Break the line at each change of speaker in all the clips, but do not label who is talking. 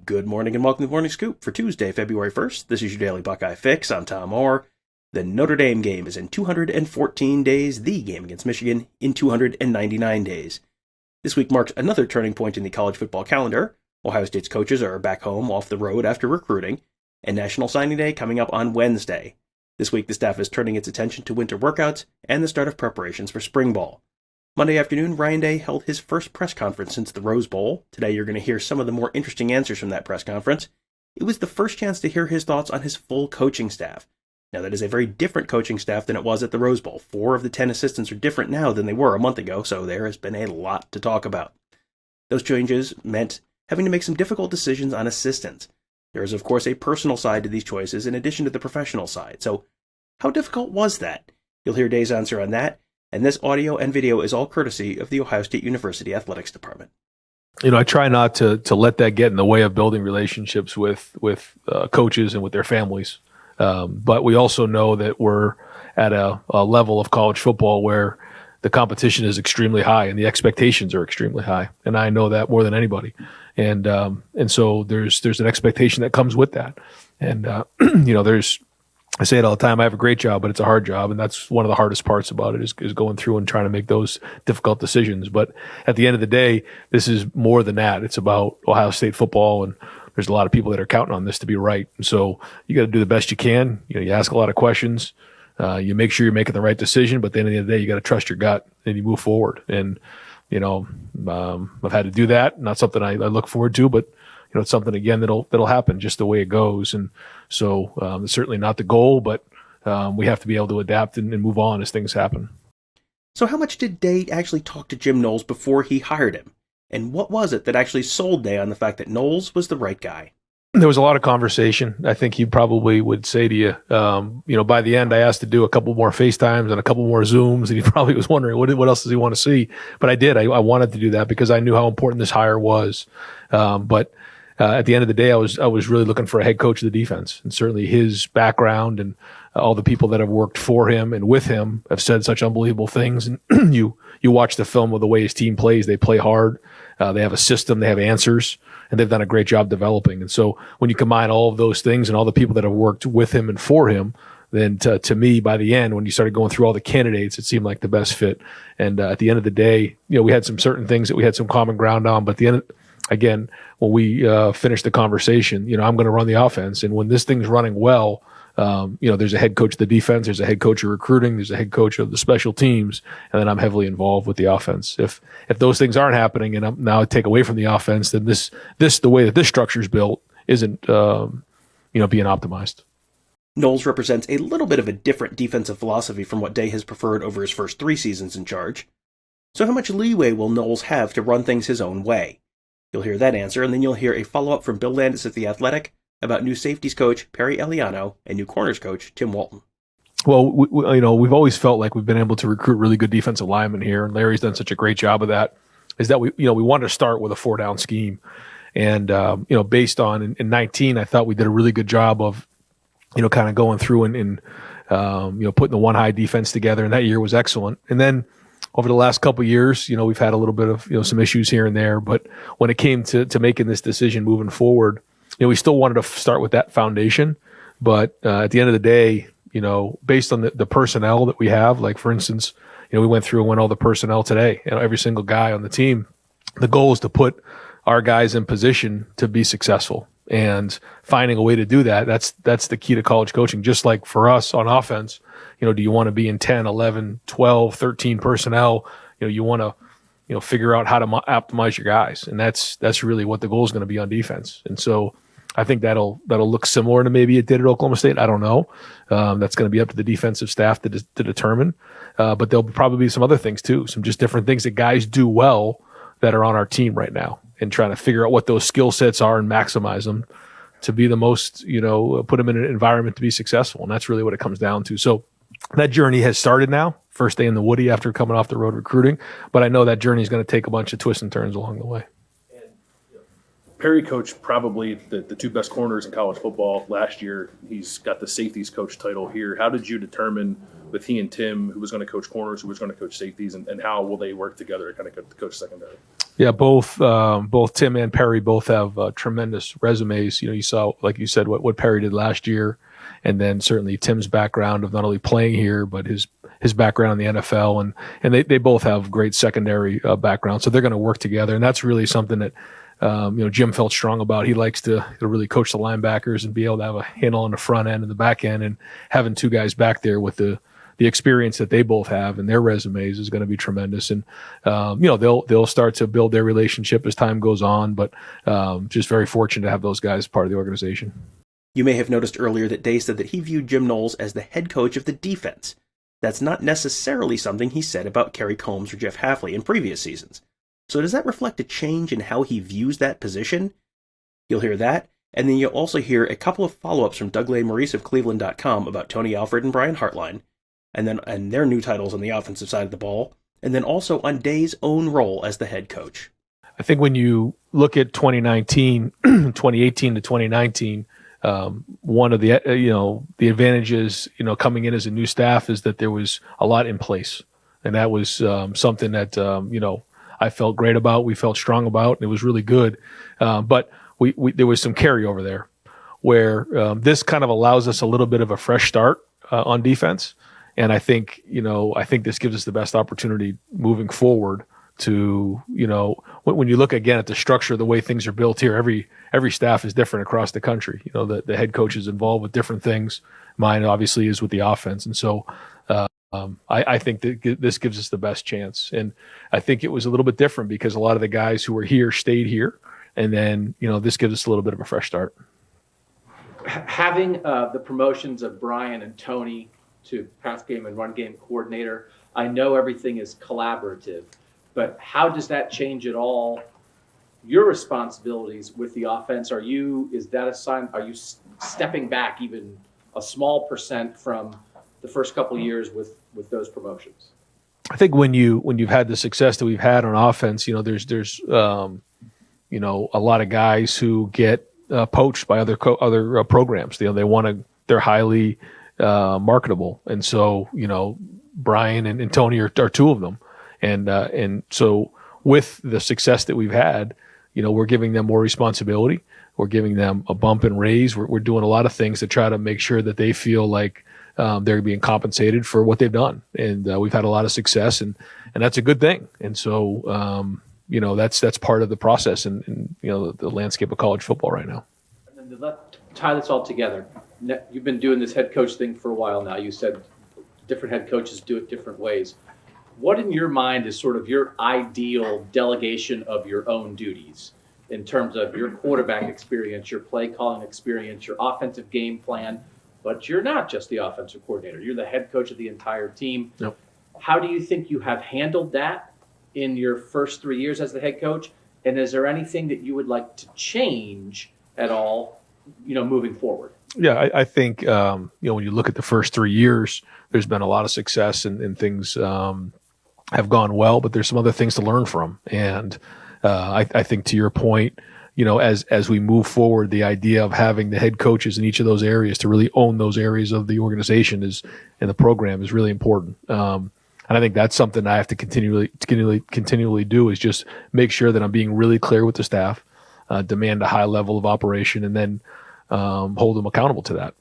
Good morning and welcome to the Morning Scoop for Tuesday, February 1st. This is your daily Buckeye fix. I'm Tom Orr. The Notre Dame game is in 214 days, the game against Michigan in 299 days. This week marks another turning point in the college football calendar. Ohio State's coaches are back home off the road after recruiting, and National Signing Day coming up on Wednesday. This week the staff is turning its attention to winter workouts and the start of preparations for spring ball. Monday afternoon, Ryan Day held his first press conference since the Rose Bowl. Today you're going to hear some of the more interesting answers from that press conference. It was the first chance to hear his thoughts on his full coaching staff. Now that is a very different coaching staff than it was at the Rose Bowl. 4 of the 10 assistants are different now than they were a month ago, so there has been a lot to talk about. Those changes meant having to make some difficult decisions on assistants. There is of course a personal side to these choices in addition to the professional side. So how difficult was that? You'll hear Day's answer on that. And this audio and video is all courtesy of the Ohio State University Athletics Department.
I try not to let that get in the way of building relationships with coaches and with their families. But we also know that we're at a level of college football where the competition is extremely high and the expectations are extremely high. And I know that more than anybody. And so there's an expectation that comes with that. And, I say it all the time, I have a great job, but it's a hard job. And that's one of the hardest parts about it is going through and trying to make those difficult decisions. But at the end of the day, this is more than that. It's about Ohio State football, and there's a lot of people that are counting on this to be right. And so you got to do the best you can. You ask a lot of questions. You make sure you're making the right decision, but at the end of the day, you got to trust your gut and you move forward. And, I've had to do that. Not something I look forward to, but it's something again that'll happen just the way it goes. And so it's certainly not the goal, but we have to be able to adapt and move on as things happen.
So how much did Day actually talk to Jim Knowles before he hired him? And what was it that actually sold Day on the fact that Knowles was the right guy?
There was a lot of conversation. I think he probably would say to you, by the end, I asked to do a couple more FaceTimes and a couple more Zooms, and he probably was wondering what else does he want to see. But I did. I wanted to do that because I knew how important this hire was. But at the end of the day, I was really looking for a head coach of the defense, and certainly his background and all the people that have worked for him and with him have said such unbelievable things. And you watch the film of the way his team plays; they play hard, they have a system, they have answers, and they've done a great job developing. And so when you combine all of those things and all the people that have worked with him and for him, then to me, by the end, when you started going through all the candidates, it seemed like the best fit. And at the end of the day, we had some certain things that we had some common ground on, but at the end. Again, when we finish the conversation, I'm going to run the offense. And when this thing's running well, there's a head coach of the defense, there's a head coach of recruiting, there's a head coach of the special teams, and then I'm heavily involved with the offense. If those things aren't happening and I'm now take away from the offense, then this the way that this structure is built isn't being optimized.
Knowles represents a little bit of a different defensive philosophy from what Day has preferred over his first 3 seasons in charge. So how much leeway will Knowles have to run things his own way? You'll hear that answer, and then you'll hear a follow-up from Bill Landis at The Athletic about new safeties coach Perry Eliano and new corners coach Tim Walton.
Well, we've always felt like we've been able to recruit really good defensive linemen here, and Larry's done such a great job of that. Is that we wanted to start with a 4-down scheme, and based on in 19, I thought we did a really good job of kind of going through and putting the one high defense together, and that year was excellent. And then over the last couple of years, we've had a little bit of some issues here and there, but when it came to making this decision moving forward, we still wanted to start with that foundation. But at the end of the day, based on the personnel that we have, like for instance, we went through and went all the personnel today, every single guy on the team. The goal is to put our guys in position to be successful, and finding a way to do that. That's the key to college coaching. Just like for us on offense. Do you want to be in 10, 11, 12, 13 personnel? You want to, figure out how to optimize your guys. And that's really what the goal is going to be on defense. And so I think that'll look similar to maybe it did at Oklahoma State. I don't know. That's going to be up to the defensive staff to determine. But there'll probably be some other things too, some just different things that guys do well that are on our team right now, and trying to figure out what those skill sets are and maximize them to be the most, put them in an environment to be successful. And that's really what it comes down to. So that journey has started now, first day in the Woody after coming off the road recruiting, but I know that journey is going to take a bunch of twists and turns along the way.
Perry coached probably the two best corners in college football last year. He's got the safeties coach title here. How did you determine with he and Tim who was going to coach corners, who was going to coach safeties, and how will they work together to kind of coach secondary?
Yeah, both Tim and Perry both have tremendous resumes. You saw, like you said, what Perry did last year, and then certainly Tim's background of not only playing here but his background in the NFL, and they both have great secondary background, so they're going to work together, and that's really something that Jim felt strong about. He likes to really coach the linebackers and be able to have a handle on the front end and the back end, and having two guys back there with the experience that they both have and their resumes is going to be tremendous. And, they'll start to build their relationship as time goes on, but just very fortunate to have those guys part of the organization.
You may have noticed earlier that Day said that he viewed Jim Knowles as the head coach of the defense. That's not necessarily something he said about Kerry Combs or Jeff Hafley in previous seasons. So does that reflect a change in how he views that position? You'll hear that, and then you'll also hear a couple of follow-ups from Doug Maurice of Cleveland.com about Tony Alford and Brian Hartline, and their new titles on the offensive side of the ball, and then also on Day's own role as the head coach.
I think when you look at 2018 to 2019, one of the the advantages coming in as a new staff is that there was a lot in place, and that was something that I felt great about. We felt strong about, and it was really good. But we there was some carryover there, where this kind of allows us a little bit of a fresh start on defense. And I think this gives us the best opportunity moving forward to, when you look again at the structure, the way things are built here, every staff is different across the country. The head coach is involved with different things. Mine obviously is with the offense. And so I think that this gives us the best chance. And I think it was a little bit different because a lot of the guys who were here stayed here. And then, this gives us a little bit of a fresh start.
Having the promotions of Brian and Tony to pass game and run game coordinator, I know everything is collaborative, but how does that change at all your responsibilities with the offense? Are you stepping back even a small percent from the first couple of years with those promotions?
I think when you've had the success that we've had on offense, there's a lot of guys who get poached by other programs. They're highly marketable, and so Brian and Tony are two of them, and so with the success that we've had, we're giving them more responsibility. We're giving them a bump and raise. We're doing a lot of things to try to make sure that they feel like they're being compensated for what they've done, and we've had a lot of success, and that's a good thing. And so that's part of the process and the landscape of college football right now.
And then to tie this all together, you've been doing this head coach thing for a while now. You said different head coaches do it different ways. What in your mind is sort of your ideal delegation of your own duties in terms of your quarterback experience, your play calling experience, your offensive game plan? But you're not just the offensive coordinator. You're the head coach of the entire team.
Nope.
How do you think you have handled that in your first 3 years as the head coach? And is there anything that you would like to change at all, moving forward?
Yeah, I think, when you look at the first 3 years, there's been a lot of success and things have gone well, but there's some other things to learn from. And I think to your point, as we move forward, the idea of having the head coaches in each of those areas to really own those areas of the organization and the program is really important. And I think that's something I have to continually do is just make sure that I'm being really clear with the staff, demand a high level of operation, and then hold them accountable to that.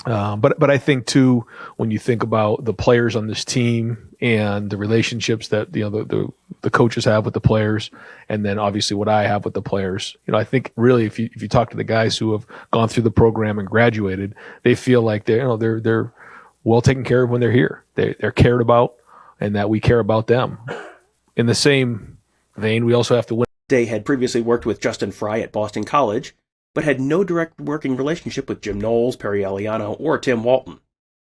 But I think too, when you think about the players on this team and the relationships that the coaches have with the players, and then obviously what I have with the players, I think really if you talk to the guys who have gone through the program and graduated, they feel like they're well taken care of when they're here. They're cared about, and that we care about them. In the same vein, we also have to win.
Day had previously worked with Justin Fry at Boston College, but had no direct working relationship with Jim Knowles, Perry Eliano, or Tim Walton.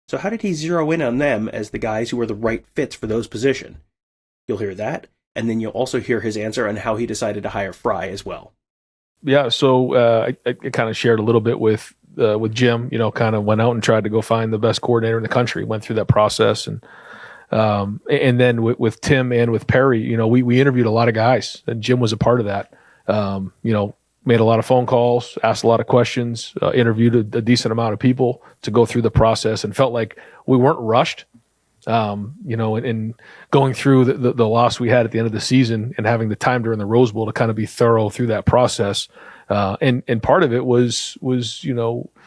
So how did he zero in on them as the guys who were the right fits for those positions? You'll hear that, and then you'll also hear his answer on how he decided to hire Fry as well.
Yeah, so I kind of shared a little bit with Jim, kind of went out and tried to go find the best coordinator in the country, went through that process. And then with Tim and with Perry, we interviewed a lot of guys, and Jim was a part of that. made a lot of phone calls, asked a lot of questions, interviewed a decent amount of people to go through the process, and felt like we weren't rushed. In going through the loss we had at the end of the season and having the time during the Rose Bowl to kind of be thorough through that process. And part of it was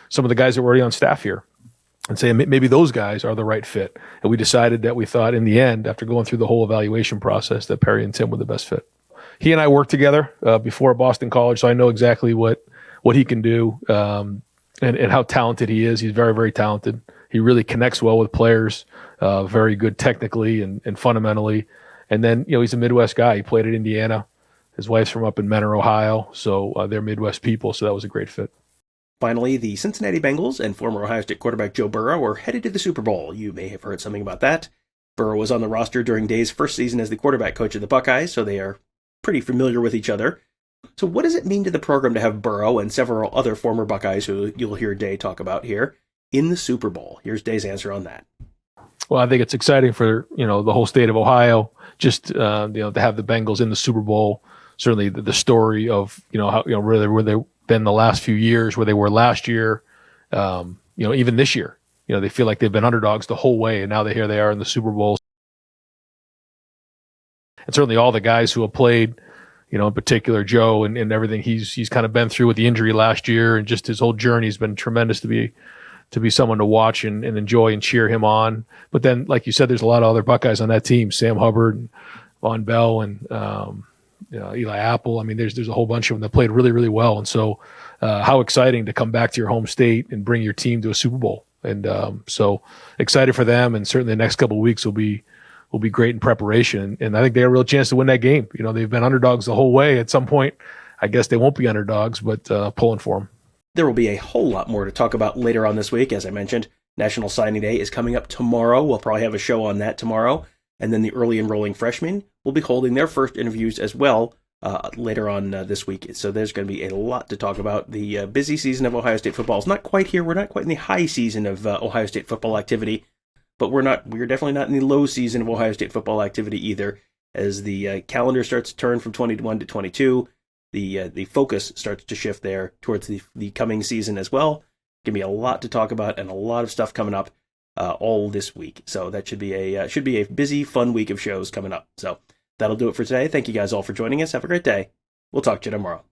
some of the guys that were already on staff here and saying maybe those guys are the right fit. And we decided that we thought in the end, after going through the whole evaluation process, that Perry and Tim were the best fit. He and I worked together before Boston College, so I know exactly what he can do and how talented he is. He's very, very talented. He really connects well with players, very good technically and fundamentally. And then, he's a Midwest guy. He played at Indiana. His wife's from up in Mentor, Ohio, so they're Midwest people, so that was a great fit.
Finally, the Cincinnati Bengals and former Ohio State quarterback Joe Burrow are headed to the Super Bowl. You may have heard something about that. Burrow was on the roster during Day's first season as the quarterback coach of the Buckeyes, so they are pretty familiar with each other. So what does it mean to the program to have Burrow and several other former Buckeyes, who you'll hear Day talk about here, in the Super Bowl? Here's Day's answer on that.
Well, I think it's exciting for, the whole state of Ohio, just, to have the Bengals in the Super Bowl. Certainly the story of, how, where they've been the last few years, where they were last year, even this year, they feel like they've been underdogs the whole way. And now here they are in the Super Bowl. And certainly all the guys who have played, in particular Joe and everything he's kind of been through with the injury last year, and just his whole journey has been tremendous to be someone to watch and enjoy and cheer him on. But then, like you said, there's a lot of other Buckeyes on that team: Sam Hubbard, and Von Bell, and Eli Apple. I mean, there's a whole bunch of them that played really, really well. And so, how exciting to come back to your home state and bring your team to a Super Bowl. And so excited for them. And certainly the next couple of weeks will be great in preparation. And I think they have a real chance to win that game. They've been underdogs the whole way. At some point, I guess they won't be underdogs, but pulling for them.
There will be a whole lot more to talk about later on this week. As I mentioned, National Signing Day is coming up tomorrow. We'll probably have a show on that tomorrow. And then the early enrolling freshmen will be holding their first interviews as well later on this week. So there's going to be a lot to talk about. The busy season of Ohio State football is not quite here. We're not quite in the high season of Ohio State football activity, but we're definitely not in the low season of Ohio State football activity either. As the calendar starts to turn from 21 to 22, the focus starts to shift there towards the coming season as well. Going to be a lot to talk about and a lot of stuff coming up all this week. So that should be a busy, fun week of shows coming up. So that'll do it for today. Thank you guys all for joining us. Have a great day. We'll talk to you tomorrow.